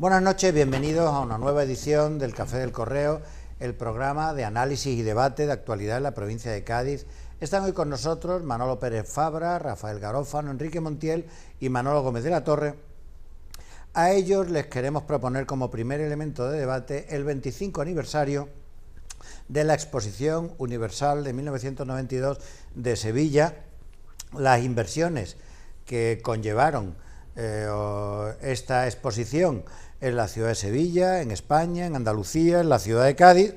Buenas noches, bienvenidos a una nueva edición del Café del Correo, el programa de análisis y debate de actualidad en la provincia de Cádiz. Están hoy con nosotros Manolo Pérez Fabra, Rafael Garófano, Enrique Montiel y Manolo Gómez de la Torre. A ellos les queremos proponer como primer elemento de debate el 25 aniversario de la Exposición Universal de 1992 de Sevilla, las inversiones que conllevaron esta exposición en la ciudad de Sevilla, en España, en Andalucía, en la ciudad de Cádiz,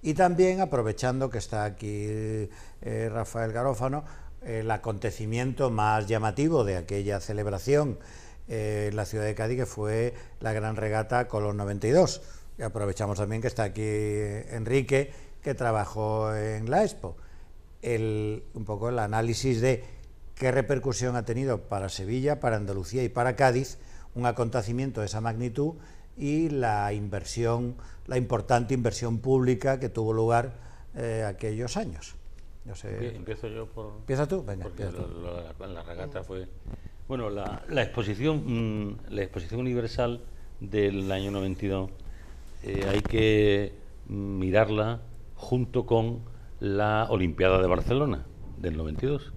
y también, aprovechando que está aquí Rafael Garófano, el acontecimiento más llamativo de aquella celebración en la ciudad de Cádiz, que fue la gran regata Colón 92. Y aprovechamos también que está aquí Enrique, que trabajó en la Expo. Un poco el análisis de qué repercusión ha tenido para Sevilla, para Andalucía y para Cádiz un acontecimiento de esa magnitud y la importante inversión pública que tuvo lugar aquellos años. No sé. Empiezo yo por... ¿Empieza tú? Venga, porque empieza tú. la regata fue... Bueno, la exposición universal del año 92 hay que mirarla junto con la Olimpiada de Barcelona del 92.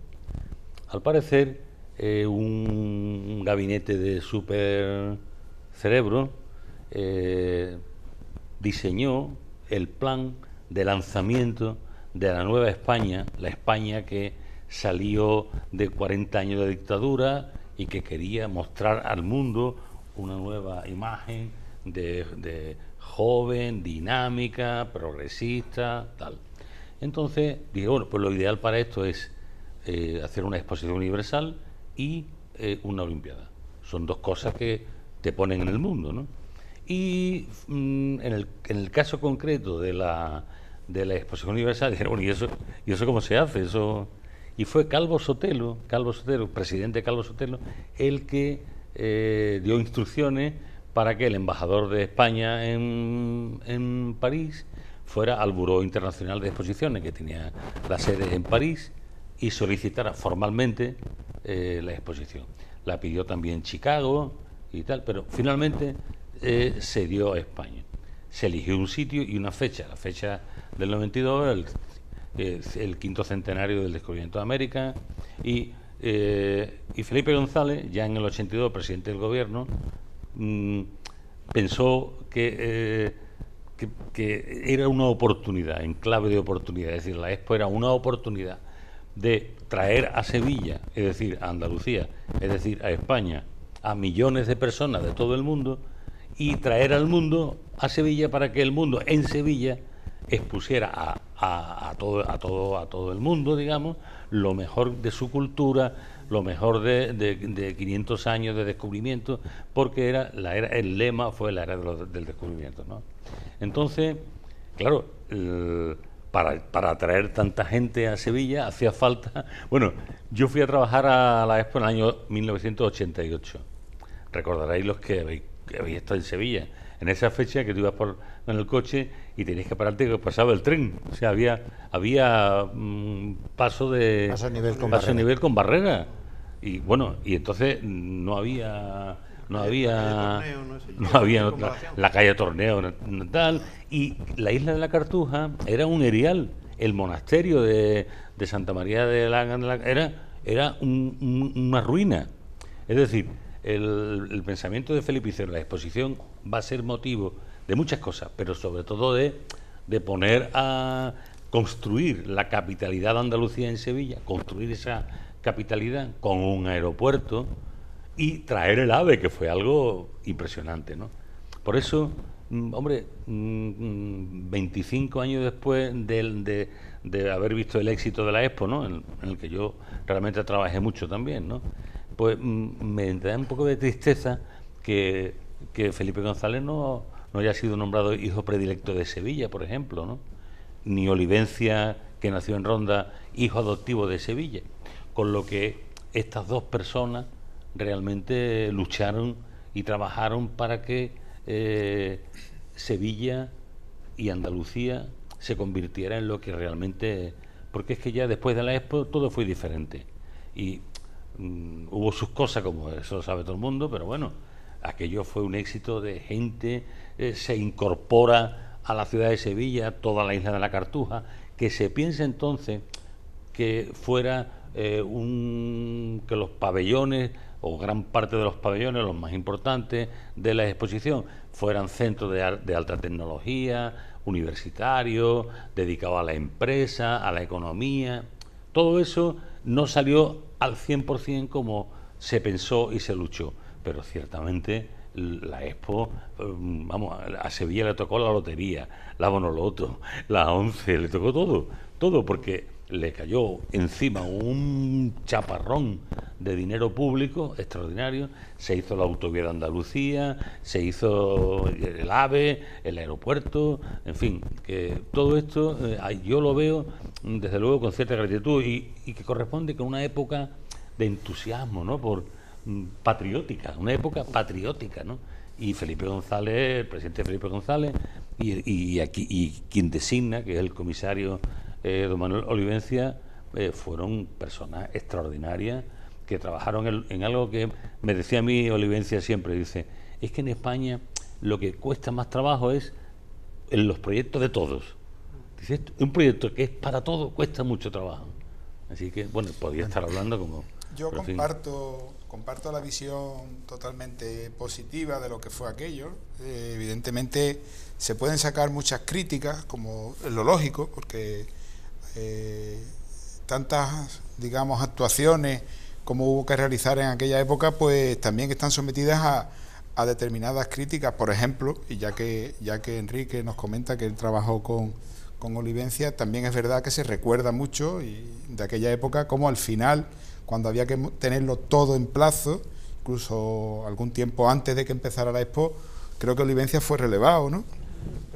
Al parecer, un gabinete de super cerebro diseñó el plan de lanzamiento de la nueva España, la España que salió de 40 años de dictadura y que quería mostrar al mundo una nueva imagen de joven, dinámica, progresista, tal. Entonces dije, bueno, pues lo ideal para esto es hacer una exposición universal y una olimpiada. Son dos cosas que te ponen en el mundo, ¿no? Y en el caso concreto de la exposición universal, dijeron, bueno, ¿y eso cómo se hace? Y fue Calvo Sotelo, presidente Calvo Sotelo, el que dio instrucciones para que el embajador de España en París fuera al Buró Internacional de Exposiciones, que tenía la sede en París, y solicitara formalmente la exposición. La pidió también Chicago y tal, pero finalmente se dio a España. Se eligió un sitio y una fecha, la fecha del 92, el quinto centenario del descubrimiento de América, y Felipe González, ya en el 82 presidente del gobierno, pensó que era una oportunidad, en clave de oportunidad, es decir, la Expo era una oportunidad de traer a Sevilla, es decir, a Andalucía, es decir, a España, a millones de personas de todo el mundo, y traer al mundo a Sevilla para que el mundo en Sevilla expusiera a todo el mundo, digamos, lo mejor de su cultura, lo mejor de 500 años de descubrimiento, porque el lema fue la era del descubrimiento, ¿no? Entonces, claro, para atraer tanta gente a Sevilla hacía falta... Bueno, yo fui a trabajar a la Expo en el año 1988. Recordaréis los que habéis estado en Sevilla. En esa fecha que tú ibas en el coche y tenías que pararte que pasaba el tren. O sea, había paso a nivel con barrera. Y bueno, y entonces no había la calle Torneo tal, y la isla de la Cartuja era un erial. El monasterio de Santa María de era una ruina. Es decir, el pensamiento de Felipe Icero, la exposición va a ser motivo de muchas cosas, pero sobre todo de poner a construir la capitalidad de Andalucía en Sevilla, construir esa capitalidad con un aeropuerto y traer el AVE, que fue algo impresionante, ¿no? Por eso, hombre, 25 años después de haber visto el éxito de la Expo, ¿no?, en el que yo realmente trabajé mucho también, ¿no?, pues me da un poco de tristeza que Felipe González no haya sido nombrado hijo predilecto de Sevilla, por ejemplo, ¿no?, ni Olivencia, que nació en Ronda, hijo adoptivo de Sevilla, con lo que estas dos personas realmente lucharon y trabajaron para que Sevilla y Andalucía se convirtiera en lo que realmente... Porque es que ya después de la Expo todo fue diferente y hubo sus cosas, como eso lo sabe todo el mundo, pero bueno, aquello fue un éxito de gente, se incorpora a la ciudad de Sevilla, toda la isla de la Cartuja, que se piensa entonces que fuera que los pabellones, o gran parte de los pabellones, los más importantes de la exposición, fueran centros de alta tecnología, universitarios, dedicados a la empresa, a la economía. Todo eso no salió al 100% como se pensó y se luchó, pero ciertamente la Expo, vamos, a Sevilla le tocó la lotería, la Bonoloto, la ONCE, le tocó todo, porque le cayó encima un chaparrón de dinero público extraordinario. Se hizo la autovía de Andalucía, se hizo el AVE, el aeropuerto, en fin, que todo esto yo lo veo desde luego con cierta gratitud y que corresponde con una época de entusiasmo, ¿no? Patriótica, una época patriótica, ¿no? Y Felipe González, el presidente Felipe González, y quien designa, que es el comisario don Manuel Olivencia, fueron personas extraordinarias que trabajaron en algo que me decía a mí Olivencia siempre, dice, es que en España lo que cuesta más trabajo es en los proyectos de todos. Dice, un proyecto que es para todos cuesta mucho trabajo. Así que, bueno, podía estar hablando como... Yo comparto la visión totalmente positiva de lo que fue aquello. Evidentemente se pueden sacar muchas críticas, como es lo lógico, porque tantas, digamos, actuaciones como hubo que realizar en aquella época, pues también están sometidas a determinadas críticas. Por ejemplo, y ya que Enrique nos comenta que él trabajó con Olivencia, también es verdad que se recuerda mucho de aquella época como al final, cuando había que tenerlo todo en plazo, incluso algún tiempo antes de que empezara la Expo, creo que Olivencia fue relevado, ¿no?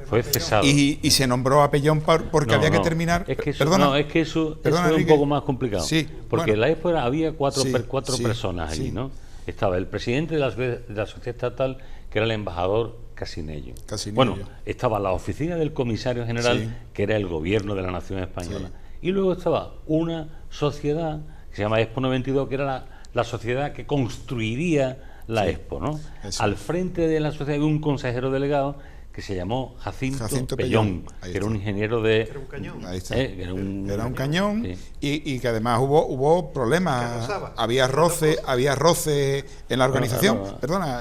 Fue cesado. Y se nombró a Pellón porque había que terminar... Es que eso es un poco más complicado. Sí, porque en la Expo había cuatro sí, personas allí, ¿no? Estaba el presidente de la sociedad estatal, que era el embajador Casinello. Bueno, estaba la oficina del comisario general, que era el gobierno de la nación española. Y luego estaba una sociedad que se llama Expo 92, que era la sociedad que construiría la Expo, ¿no? Al frente de la sociedad había un consejero delegado que se llamó Jacinto Pellón, que era un ingeniero de... Era un cañón. Ahí está. Era un cañón, y que además hubo problemas, había roce en la organización. Perdona,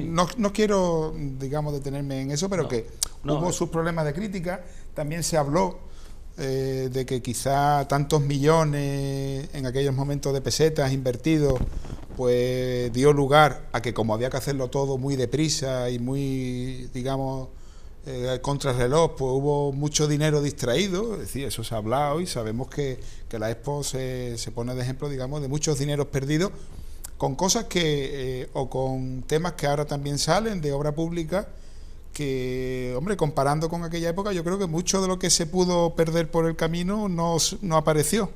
No quiero, digamos, detenerme en eso, pero hubo sus problemas de crítica. También se habló de que quizá tantos millones en aquellos momentos de pesetas invertidos, pues dio lugar a que, como había que hacerlo todo muy deprisa y muy, digamos, contrarreloj, pues hubo mucho dinero distraído. Es decir, eso se ha hablado y sabemos que la Expo se pone de ejemplo, digamos, de muchos dineros perdidos con cosas que o con temas que ahora también salen de obra pública, que, hombre, comparando con aquella época, yo creo que mucho de lo que se pudo perder por el camino no apareció.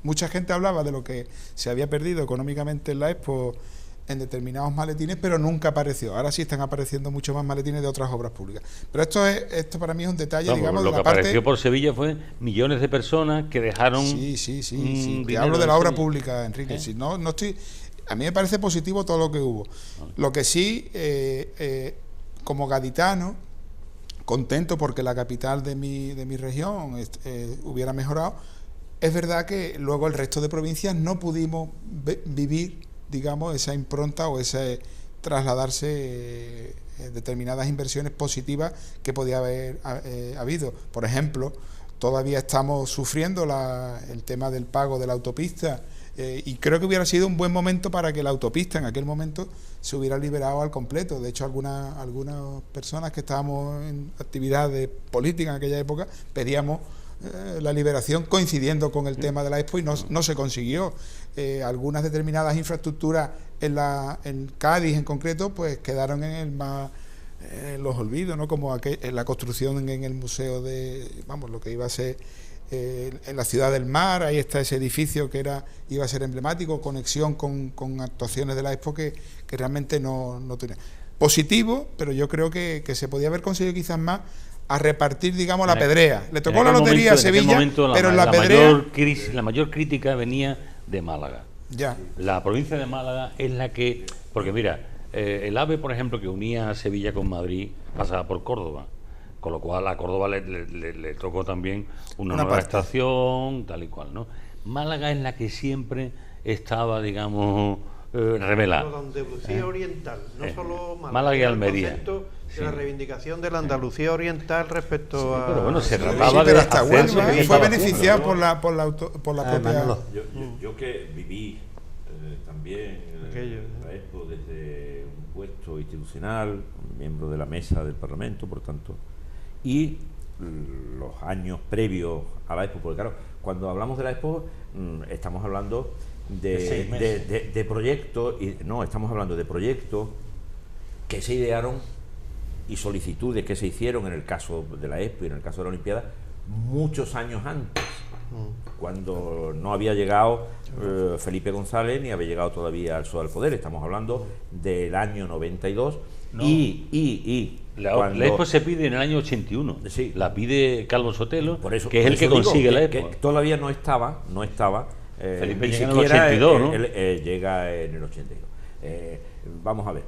Mucha gente hablaba de lo que se había perdido económicamente en la Expo en determinados maletines, pero nunca apareció. Ahora sí están apareciendo mucho más maletines de otras obras públicas. Pero esto para mí es un detalle, digamos, lo de la que parte... apareció por Sevilla fue millones de personas que dejaron... Sí. Te hablo de la obra pública, Enrique. Si no estoy... A mí me parece positivo todo lo que hubo. Lo que sí... como gaditano, contento porque la capital de mi región hubiera mejorado. Es verdad que luego el resto de provincias no pudimos vivir, digamos, esa impronta o ese trasladarse determinadas inversiones positivas que podía haber habido. Por ejemplo, todavía estamos sufriendo el tema del pago de la autopista, y creo que hubiera sido un buen momento para que la autopista en aquel momento se hubiera liberado al completo. De hecho, algunas personas que estábamos en actividades políticas en aquella época pedíamos la liberación coincidiendo con el tema de la Expo, y no se consiguió. Algunas determinadas infraestructuras en Cádiz en concreto pues quedaron en los olvidos, ¿no? Como la construcción en el museo lo que iba a ser en la Ciudad del Mar. Ahí está ese edificio que iba a ser emblemático, conexión con actuaciones de la Expo que realmente no tenía. Positivo, pero yo creo que se podía haber conseguido quizás más a repartir, digamos, la pedrea. Le tocó la lotería a Sevilla, pero la pedrea... La mayor crítica venía de Málaga. Ya. La provincia de Málaga es la que... Porque mira, el AVE, por ejemplo, que unía Sevilla con Madrid, pasaba por Córdoba, con lo cual a Córdoba le tocó también una nueva estación, tal y cual, ¿no? Málaga es la que siempre estaba, digamos, revelada. La Andalucía oriental, no solo Málaga. Málaga y Almería. De la reivindicación de la Andalucía oriental respecto a... Pero bueno, se trataba pero de hasta Huelva fue beneficiado por la propia... Yo que viví también la Expo desde un puesto institucional, miembro de la mesa del Parlamento, por tanto, y los años previos a la Expo, porque claro, cuando hablamos de la Expo estamos hablando de proyectos, no, estamos hablando de proyectos que se idearon y solicitudes que se hicieron en el caso de la Expo y en el caso de la Olimpiada muchos años antes, cuando no había llegado Felipe González ni había llegado todavía al PSOE al poder. Estamos hablando del año 92 la Expo se pide en el año 81, sí. La pide Calvo Sotelo, por eso, que es el que consigue la Expo. Que todavía no estaba Felipe ni llega siquiera en el 82, ¿no? Llega en el 82. Vamos a ver,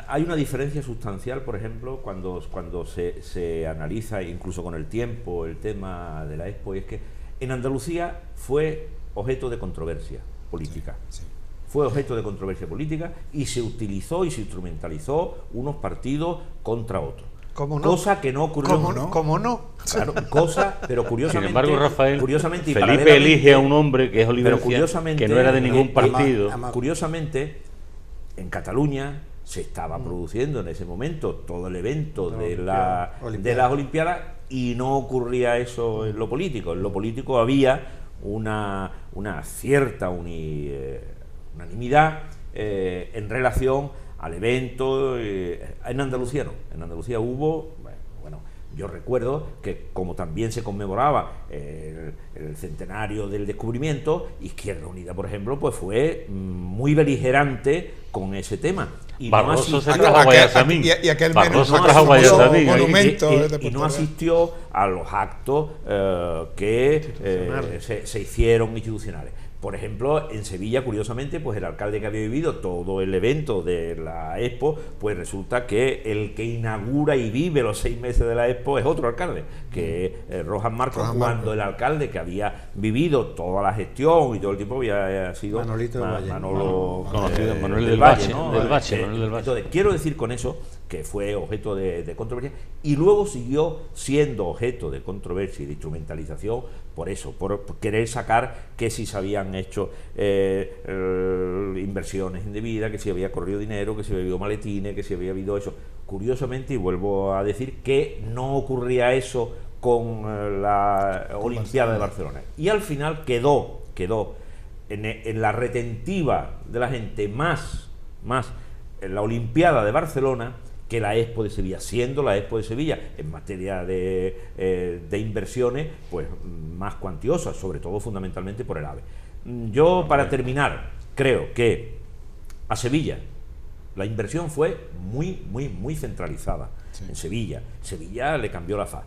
hay una diferencia sustancial, por ejemplo, cuando se analiza, incluso con el tiempo, el tema de la Expo, y es que en Andalucía fue objeto de controversia política. Sí. Fue objeto de controversia política y se utilizó y se instrumentalizó unos partidos contra otros. ¿Cómo no? Cosa que no ocurrió. ¿Cómo no? Claro, pero curiosamente. Sin embargo, Rafael, curiosamente, Felipe elige a un hombre que es Oliver, curiosamente, que no era de ningún partido. Curiosamente, en Cataluña se estaba produciendo en ese momento todo el evento de las Olimpiadas y no ocurría eso en lo político. En lo político había una cierta unanimidad en relación al evento. En Andalucía no. En Andalucía hubo, bueno, yo recuerdo que como también se conmemoraba el centenario del descubrimiento, Izquierda Unida, por ejemplo, pues fue muy beligerante con ese tema. Y Barroso no se trajo a Guayasamín. Y aquel Barroso menos trajo a Guayasamín. monumento y no asistió a los actos que se hicieron institucionales. Por ejemplo, en Sevilla, curiosamente, pues el alcalde que había vivido todo el evento de la Expo, pues resulta que el que inaugura y vive los 6 meses de la Expo es otro alcalde, que es Rojas Marcos, cuando el alcalde que había vivido toda la gestión y todo el tiempo había sido Manolito del Valle. Conocido Manuel del Valle, ¿no? Manuel del Valle. Entonces, quiero decir con eso que fue objeto de controversia y luego siguió siendo objeto de controversia y de instrumentalización por eso, por querer sacar que si se habían hecho inversiones indebidas, que si había corrido dinero, que si había habido maletines, que si había habido eso. Curiosamente, y vuelvo a decir, que no ocurría eso con la Olimpiada de Barcelona. Y al final quedó en la retentiva de la gente más en la Olimpiada de Barcelona que la Expo de Sevilla, siendo la Expo de Sevilla en materia de inversiones pues más cuantiosas, sobre todo fundamentalmente por el AVE. Yo, para terminar, creo que a Sevilla la inversión fue muy centralizada. Sí. En Sevilla le cambió la faz.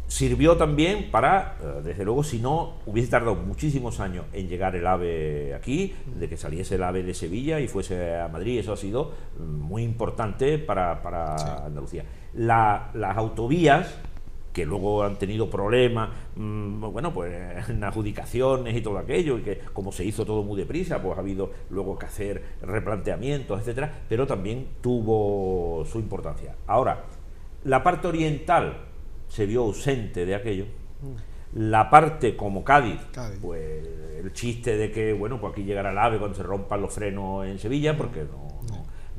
Sirvió también para, desde luego, si no hubiese tardado muchísimos años en llegar el AVE aquí, de que saliese el AVE de Sevilla y fuese a Madrid, eso ha sido muy importante para sí. Andalucía. Las autovías, que luego han tenido problemas, bueno, pues en adjudicaciones y todo aquello, y que como se hizo todo muy deprisa, pues ha habido luego que hacer replanteamientos, etcétera, pero también tuvo su importancia. Ahora, la parte oriental se vio ausente de aquello. La parte como Cádiz, pues el chiste de que, bueno, pues aquí llegará el AVE cuando se rompan los frenos en Sevilla, porque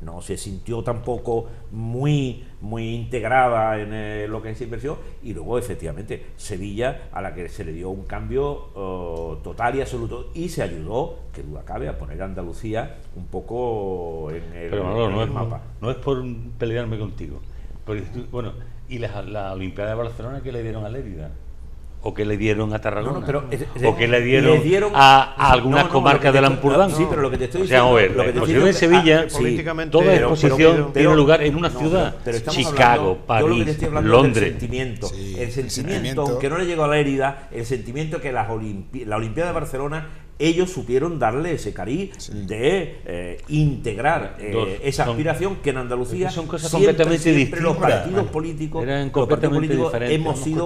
no se sintió tampoco muy integrada en lo que es inversión. Y luego, efectivamente, Sevilla, a la que se le dio un cambio total y absoluto, y se ayudó, que duda cabe, a poner a Andalucía un poco en el mapa. No es por pelearme contigo, porque, bueno, ¿y la Olimpiada de Barcelona qué le dieron a Lérida? ¿O qué le dieron a Tarragona? ¿O qué le dieron a algunas comarcas del Ampurdán? Sí, pero lo que te estoy diciendo... O sea, la exposición en Sevilla, toda exposición tiene lugar en una ciudad. Chicago, París, Londres. El sentimiento, aunque no le llegó a Lérida, el sentimiento que la Olimpiada de Barcelona ellos supieron darle ese cariz de integrar esa aspiración que en Andalucía son cosas siempre completamente distintas. los partidos políticos, hemos sido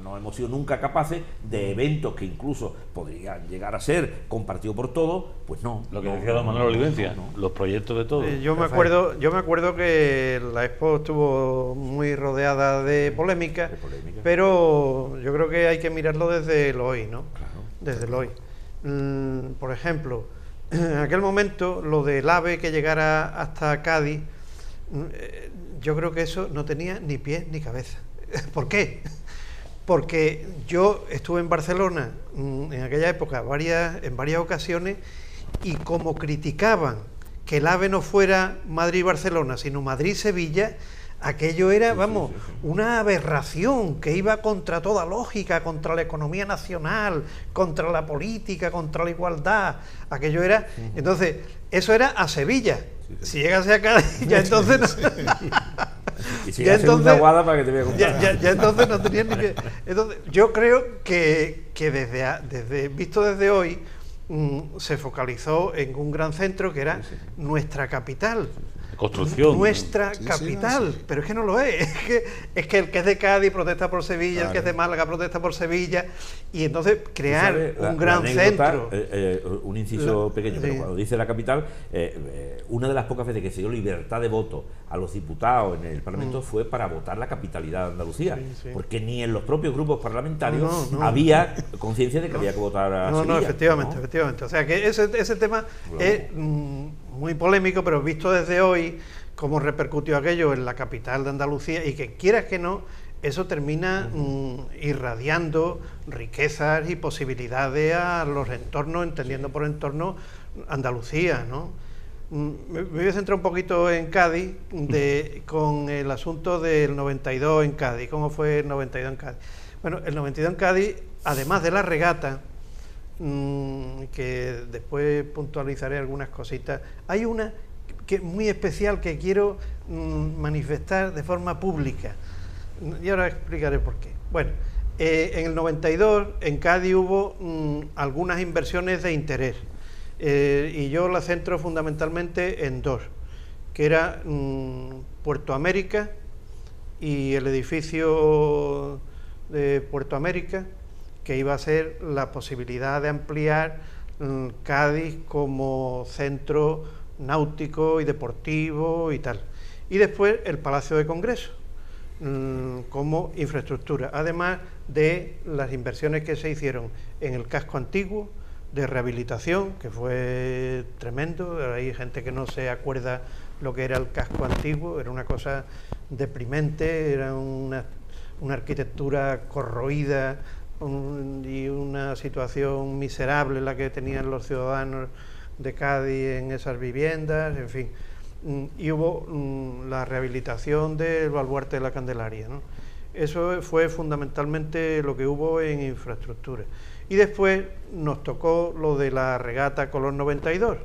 no hemos sido nunca capaces de eventos que incluso podrían llegar a ser compartidos por todos, pues no. Lo que decía don Manuel Olivencia, los proyectos de todos. Yo me acuerdo que la Expo estuvo muy rodeada de polémica, pero yo creo que hay que mirarlo desde el hoy, ¿no? Claro. Desde el hoy. Por ejemplo, en aquel momento lo del AVE que llegara hasta Cádiz, yo creo que eso no tenía ni pies ni cabeza. ¿Por qué? Porque yo estuve en Barcelona en aquella época en varias ocasiones, y como criticaban que el AVE no fuera Madrid-Barcelona, sino Madrid-Sevilla, aquello era, una aberración que iba contra toda lógica, contra la economía nacional, contra la política, contra la igualdad. Aquello era... Entonces, eso era a Sevilla. Si llegase a Cádiz, ya entonces... Y si haces una guada para que te voy a contar. Ya entonces no tenían ni que... Entonces, yo creo que visto desde hoy, se focalizó en un gran centro que era nuestra capital. Construcción. Nuestra capital, pero es que no lo es. Es que el que es de Cádiz protesta por Sevilla, el que es de Málaga protesta por Sevilla, y entonces crear un gran centro. Un inciso pequeño, pero cuando dice la capital, una de las pocas veces que se dio libertad de voto a los diputados en el Parlamento fue para votar la capitalidad de Andalucía, porque ni en los propios grupos parlamentarios había conciencia de que había que votar a Sevilla. Efectivamente. O sea que ese tema es muy polémico, pero visto desde hoy cómo repercutió aquello en la capital de Andalucía, y que quieras que no, eso termina irradiando riquezas y posibilidades a los entornos, entendiendo por entorno Andalucía, ¿no? Me voy a centrar un poquito en Cádiz, con el asunto del 92 en Cádiz. ¿Cómo fue el 92 en Cádiz? Bueno, el 92 en Cádiz, además de la regata, que después puntualizaré algunas cositas, hay una que muy especial que quiero manifestar de forma pública, y ahora explicaré por qué. Bueno, en el 92 en Cádiz hubo algunas inversiones de interés, y yo la centro fundamentalmente en dos, que era Puerto América y el edificio de Puerto América, que iba a ser la posibilidad de ampliar Cádiz como centro náutico y deportivo y tal. Y después el Palacio de Congreso como infraestructura, además de las inversiones que se hicieron en el casco antiguo de rehabilitación, que fue tremendo. Hay gente que no se acuerda lo que era el casco antiguo, era una cosa deprimente, era una arquitectura corroída, y una situación miserable la que tenían los ciudadanos de Cádiz en esas viviendas, en fin. Y hubo la rehabilitación del baluarte de la Candelaria, ¿no? Eso fue fundamentalmente lo que hubo en infraestructura. Y después nos tocó lo de la regata Colón 92.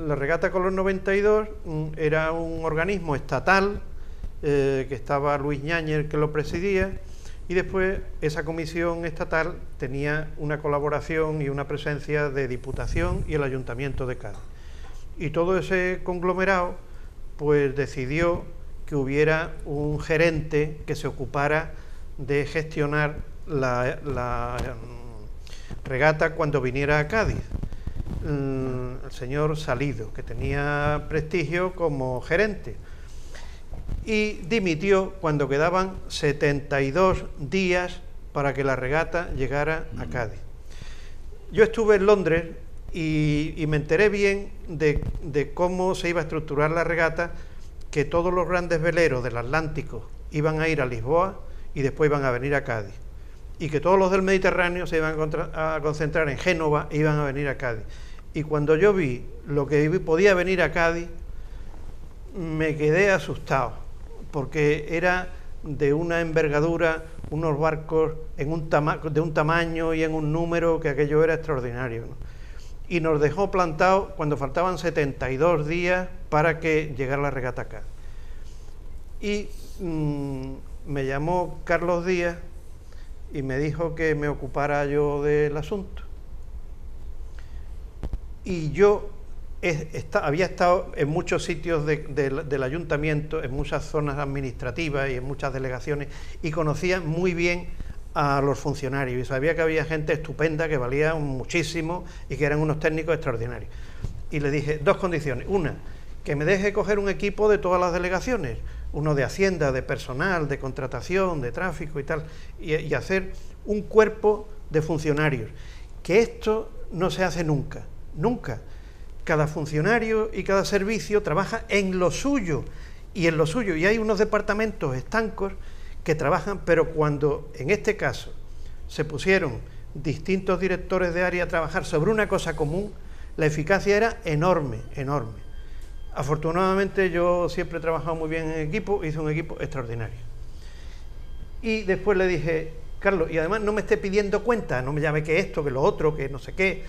La regata Colón 92 era un organismo estatal, que estaba Luis Ñáñez que lo presidía, y después esa comisión estatal tenía una colaboración y una presencia de Diputación y el Ayuntamiento de Cádiz. Y todo ese conglomerado pues decidió que hubiera un gerente que se ocupara de gestionar la regata cuando viniera a Cádiz. El señor Salido, que tenía prestigio como gerente, y dimitió cuando quedaban 72 días para que la regata llegara a Cádiz. Yo estuve en Londres y me enteré bien de cómo se iba a estructurar la regata, que todos los grandes veleros del Atlántico iban a ir a Lisboa y después iban a venir a Cádiz, y que todos los del Mediterráneo se iban a concentrar en Génova e iban a venir a Cádiz. Y cuando yo vi lo que podía venir a Cádiz, me quedé asustado, porque era de una envergadura, unos barcos de un tamaño y en un número que aquello era extraordinario, ¿no? Y nos dejó plantados cuando faltaban 72 días para que llegara la regata acá. Y me llamó Carlos Díaz y me dijo que me ocupara yo del asunto. Y yo había estado en muchos sitios del ayuntamiento, en muchas zonas administrativas y en muchas delegaciones, y conocía muy bien a los funcionarios y sabía que había gente estupenda que valía muchísimo y que eran unos técnicos extraordinarios. Y le dije dos condiciones: una, que me deje coger un equipo de todas las delegaciones, uno de Hacienda, de personal, de contratación, de tráfico y tal, y hacer un cuerpo de funcionarios, que esto no se hace nunca, nunca. Cada funcionario y cada servicio trabaja en lo suyo, y hay unos departamentos estancos que trabajan, pero cuando en este caso se pusieron distintos directores de área a trabajar sobre una cosa común, la eficacia era enorme, enorme. Afortunadamente yo siempre he trabajado muy bien en equipo, hice un equipo extraordinario. Y después le dije: Carlos, y además no me esté pidiendo cuenta, no me llame que esto, que lo otro, que no sé qué.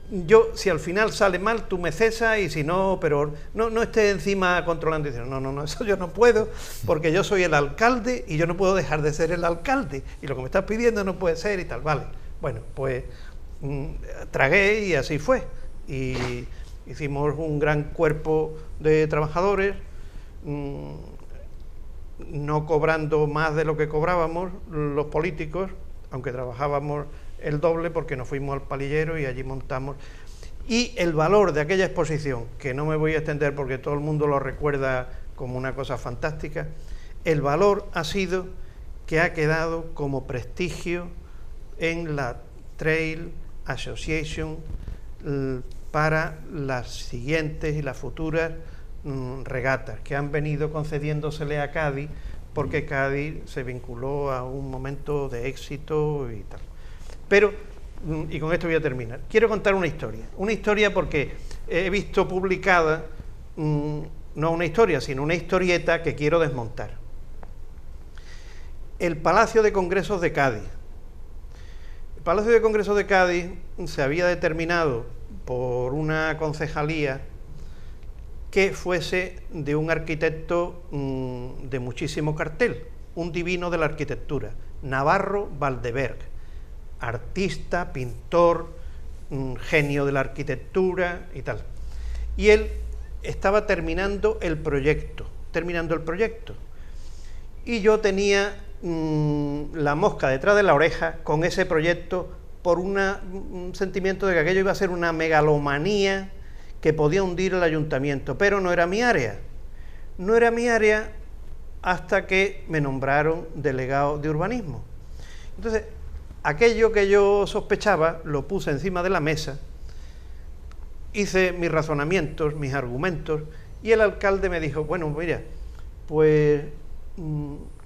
Yo, si al final sale mal, tú me cesas, y si no, pero no esté encima controlando y diciendo: no, eso yo no puedo, porque yo soy el alcalde y yo no puedo dejar de ser el alcalde, y lo que me estás pidiendo no puede ser y tal. Vale, bueno, pues tragué y así fue. Y hicimos un gran cuerpo de trabajadores, no cobrando más de lo que cobrábamos los políticos, aunque trabajábamos el doble, porque nos fuimos al Palillero y allí montamos. Y el valor de aquella exposición, que no me voy a extender porque todo el mundo lo recuerda como una cosa fantástica, el valor ha sido que ha quedado como prestigio en la Trail Association para las siguientes y las futuras regatas que han venido concediéndosele a Cádiz, porque Cádiz se vinculó a un momento de éxito y tal. Pero, y con esto voy a terminar, quiero contar una historia porque he visto publicada, no una historia, sino una historieta que quiero desmontar. El Palacio de Congresos de Cádiz. El Palacio de Congresos de Cádiz se había determinado por una concejalía que fuese de un arquitecto de muchísimo cartel, un divino de la arquitectura, Navarro Valdeberg, artista, pintor, genio de la arquitectura y tal. Y él estaba terminando el proyecto. Y yo tenía la mosca detrás de la oreja con ese proyecto por un sentimiento de que aquello iba a ser una megalomanía que podía hundir el ayuntamiento, pero no era mi área. No era mi área hasta que me nombraron delegado de urbanismo. Entonces, aquello que yo sospechaba lo puse encima de la mesa, hice mis razonamientos, mis argumentos, y el alcalde me dijo: bueno, mira, pues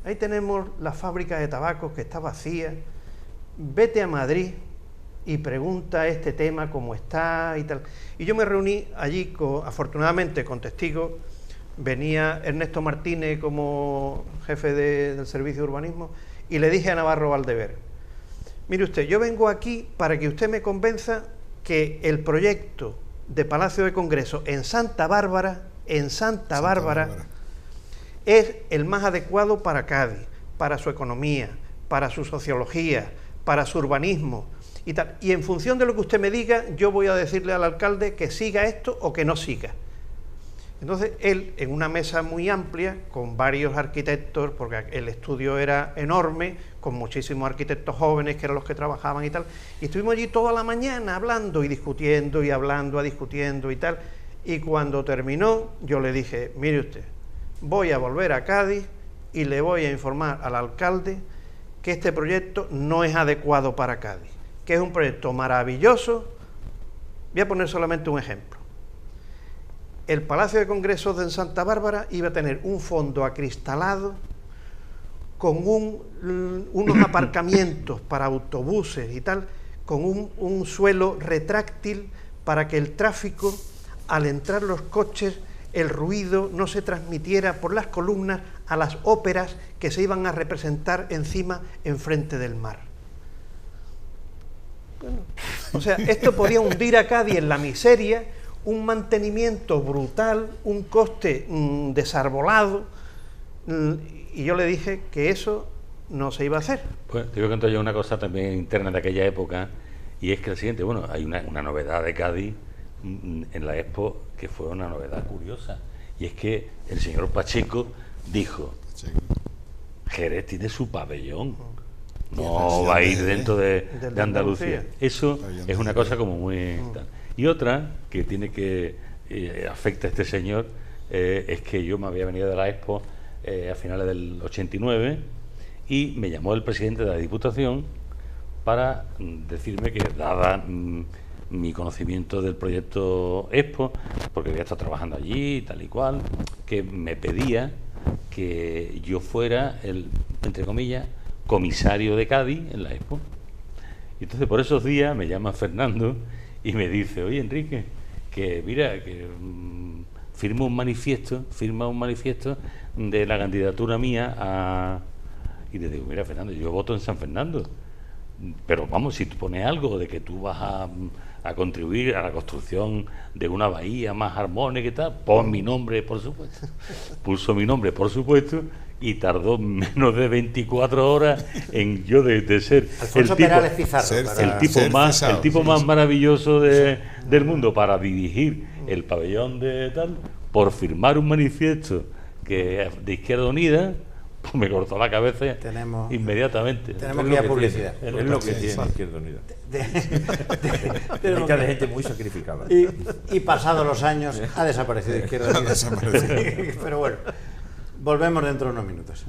ahí tenemos la fábrica de tabacos que está vacía, vete a Madrid y pregunta este tema cómo está y tal. Y yo me reuní allí, afortunadamente con testigos. Venía Ernesto Martínez como jefe del servicio de urbanismo, y le dije a Navarro Valdeberg: mire usted, yo vengo aquí para que usted me convenza que el proyecto de Palacio de Congreso en Santa Bárbara es el más adecuado para Cádiz, para su economía, para su sociología, para su urbanismo y tal. Y en función de lo que usted me diga, yo voy a decirle al alcalde que siga esto o que no siga. Entonces él, en una mesa muy amplia, con varios arquitectos, porque el estudio era enorme, con muchísimos arquitectos jóvenes que eran los que trabajaban y tal, y estuvimos allí toda la mañana hablando y discutiendo y hablando, discutiendo y tal, y cuando terminó yo le dije: mire usted, voy a volver a Cádiz y le voy a informar al alcalde que este proyecto no es adecuado para Cádiz, que es un proyecto maravilloso. Voy a poner solamente un ejemplo. El Palacio de Congresos de Santa Bárbara iba a tener un fondo acristalado con unos aparcamientos para autobuses y tal, con un suelo retráctil para que el tráfico, al entrar los coches, el ruido no se transmitiera por las columnas a las óperas que se iban a representar enfrente del mar. Bueno, o sea, esto podía hundir a Cádiz en la miseria, un mantenimiento brutal, un coste desarbolado, y yo le dije que eso no se iba a hacer. Pues te voy a contar yo una cosa también interna de aquella época, y es que el siguiente, bueno, hay una novedad de Cádiz en la Expo que fue una novedad curiosa, y es que el señor Pacheco dijo: Jerez tiene su pabellón, no va a ir dentro de Andalucía. Eso es una cosa como muy tal. Y otra que tiene que afecta a este señor es que yo me había venido de la Expo a finales del 89 y me llamó el presidente de la Diputación para decirme que, dada mi conocimiento del proyecto Expo, porque había estado trabajando allí y tal y cual, que me pedía que yo fuera el, entre comillas, comisario de Cádiz en la Expo. Y entonces por esos días me llama Fernando y me dice: oye, Enrique, que mira, que firma un manifiesto de la candidatura mía a... Y le digo: mira, Fernando, yo voto en San Fernando, pero vamos, si tú pones algo de que tú vas a contribuir a la construcción de una bahía más armónica y tal, pon mi nombre, por supuesto. Puso mi nombre, por supuesto, y tardó menos de 24 horas en yo de ser Alfonso Perales Pizarro, el tipo más maravilloso del mundo para dirigir el pabellón de tal, por firmar un manifiesto que de Izquierda Unida. Pues me cortó la cabeza inmediatamente. Tenemos que ir a publicidad. Es lo que tiene Izquierda Unida. Está de gente muy sacrificada. Y pasados los años ha desaparecido Izquierda Unida. Pero bueno, volvemos dentro de unos minutos.